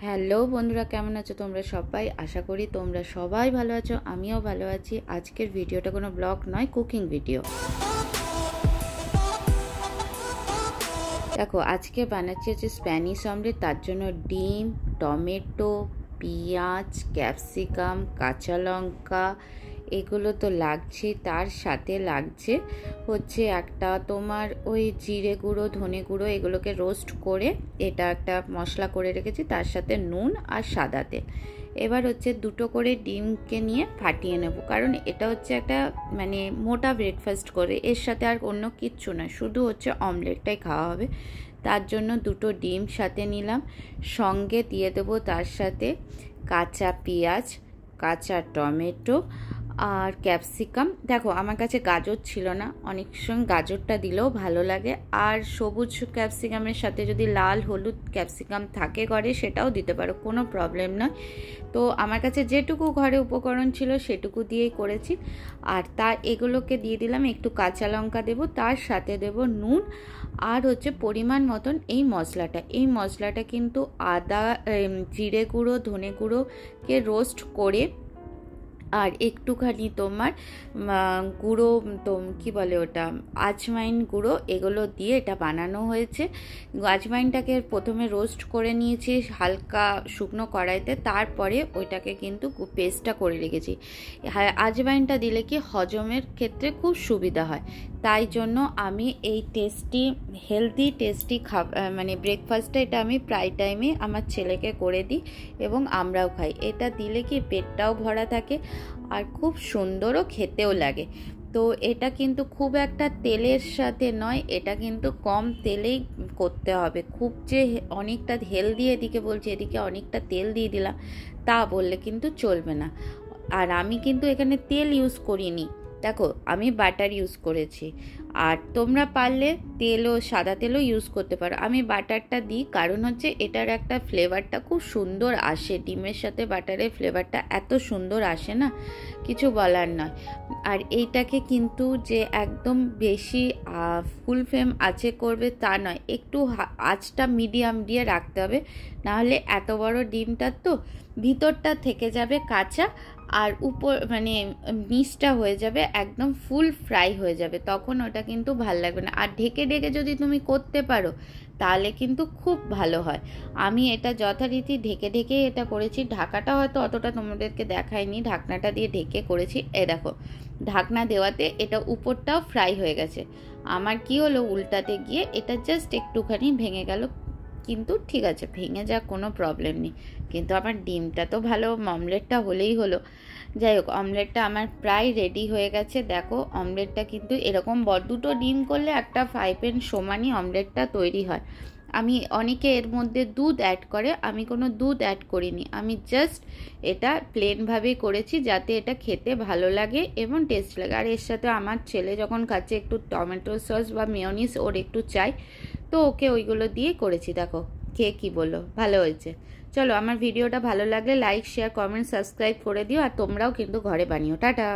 Hello বন্ধুরা, কেমন আছো তোমরা সবাই? আশা করি তোমরা সবাই ভালো আছো, আমিও ভালো আছি। আজকের ভিডিওটা কোনো ব্লগ নয়, কুকিং ভিডিও। দেখো, আজকে বানাচ্ছি হচ্ছে স্প্যানিশ অমলেট। তার জন্য ডিম, টমেটো, পেঁয়াজ, ক্যাপসিকাম, কাঁচা লঙ্কা এগুলো তো লাগছে। তার সাথে লাগছে হচ্ছে একটা তোমার ওই জিরে গুঁড়ো, ধনে গুঁড়ো, এগুলোকে রোস্ট করে এটা একটা মশলা করে রেখেছি। তার সাথে নুন আর সাদা তেল। এবার হচ্ছে দুটো করে ডিমকে নিয়ে ফাটিয়ে নেব, কারণ এটা হচ্ছে একটা মানে মোটা ব্রেকফাস্ট করে, এর সাথে আর অন্য কিচ্ছু না, শুধু হচ্ছে অমলেটটাই খাওয়া হবে। তার জন্য দুটো ডিম সাথে নিলাম, সঙ্গে দিয়ে দেবো তার সাথে কাঁচা পেঁয়াজ, কাঁচা টমেটো আর ক্যাপসিকাম। দেখো, আমার কাছে গাজর ছিল না, অনেক সময় গাজরটা দিলেও ভালো লাগে। আর সবুজ ক্যাপসিকামের সাথে যদি লাল হলুদ ক্যাপসিকাম থাকে ঘরে, সেটাও দিতে পারো, কোনো প্রবলেম নয়। তো আমার কাছে যেটুকু ঘরে উপকরণ ছিল সেটুকু দিয়েই করেছি। আর এগুলোকে দিয়ে দিলাম, একটু কাঁচা লঙ্কা দেবো, তার সাথে দেব নুন আর হচ্ছে পরিমাণ মতন এই মশলাটা কিন্তু আদা, জিরে গুঁড়ো, ধনে গুঁড়োকে রোস্ট করে আর একটুখানি তোমার গুঁড়ো, কী বলে ওটা, আজওয়াইন গুঁড়ো, এগুলো দিয়ে এটা বানানো হয়েছে। আজওয়াইনটাকে প্রথমে রোস্ট করে নিয়েছি হালকা শুকনো কড়াইতে, তারপরে ওইটাকে কিন্তু পেস্টটা করে রেখেছি। আজওয়াইনটা দিলে কি হজমের ক্ষেত্রে খুব সুবিধা হয়। তাই জন্য আমি এই হেলদি টেস্টি মানে ব্রেকফাস্টটা এটা আমি প্রায় টাইমে আমার ছেলেকে করে দিই এবং আমরাও খাই। এটা দিলে কি পেটটাও ভরা থাকে আর খুব সুন্দরও খেতেও লাগে। তো এটা কিন্তু খুব একটা তেলের সাথে নয়, এটা কিন্তু কম তেলেই করতে হবে। খুব যে অনেকটা হেলদি এদিকে বলছি, এদিকে অনেকটা তেল দিয়ে দিলাম তা বললে কিন্তু চলবে না। আর আমি কিন্তু এখানে তেল ইউজ করিনি, দেখো আমি বাটার ইউজ করেছি। আর তোমরা পারলে সাদা তেলও ইউজ করতে পারো। আমি বাটারটা দিই কারণ হচ্ছে এটার একটা ফ্লেভারটা খুব সুন্দর আসে, ডিমের সাথে বাটারের ফ্লেভারটা এত সুন্দর আসে না, কিছু বলার নয়। আর এইটাকে কিন্তু যে একদম বেশি ফুল ফ্লেম আঁচে করবে তা নয়, একটু আঁচটা মিডিয়াম দিয়ে রাখতে হবে, নাহলে এত বড় ডিমটার তো ভিতরটা থেকে যাবে কাঁচা আর উপর মানে নিচটা হয়ে যাবে একদম ফুল ফ্রাই হয়ে যাবে, তখন ওটা কিন্তু ভাল লাগবে না। আর ঢেকে ঢেকে যদি তুমি করতে পারো তাহলে কিন্তু খুব ভালো হয়। আমি এটা যথারীতি ঢেকে ঢেকেই এটা করেছি। ঢাকাটা হয়তো অতটা তোমাদেরকে দেখায়নি, ঢাকনাটা দিয়ে ঢেকে করেছি। দেখো, ঢাকনা দেওয়াতে এটা উপরটাও ফ্রাই হয়ে গেছে। আমার কি হলো, উল্টাতে গিয়ে এটা জাস্ট একটুখানি ভেঙে গেল, কিন্তু ঠিক আছে, ভেঙে যাক, কোনো প্রবলেম নেই। কিন্তু আমার ডিমটা তো ভালো, অমলেটটা হলেই হলো। যাই হোক, অমলেটটা আমার প্রায় রেডি হয়ে গেছে। দেখো, অমলেটটা কিন্তু এরকম দুটো ডিম করলে একটা ফ্রাই প্যান সমানই অমলেটটা তৈরি হয়। অনেকে এর মধ্যে দুধ অ্যাড করে, আমি কোনো দুধ অ্যাড করিনি, আমি জাস্ট এটা প্লেনভাবেই করেছি যাতে এটা খেতে ভালো লাগে এবং টেস্ট লাগে। আর এর সাথে আমার ছেলে যখন খাচ্ছে একটু টমেটো সস বা মেয়োনিজ ওর একটু চাই, তো ওকে ওইগুলো দিয়ে করেছি। দেখো খেয়ে কী বললো, ভালো হয়েছে। চলো, আমার ভিডিওটা ভালো লাগলে লাইক, শেয়ার, কমেন্ট, সাবস্ক্রাইব করে দিও। আর তোমরাও কিন্তু ঘরে বানিও। টাটা।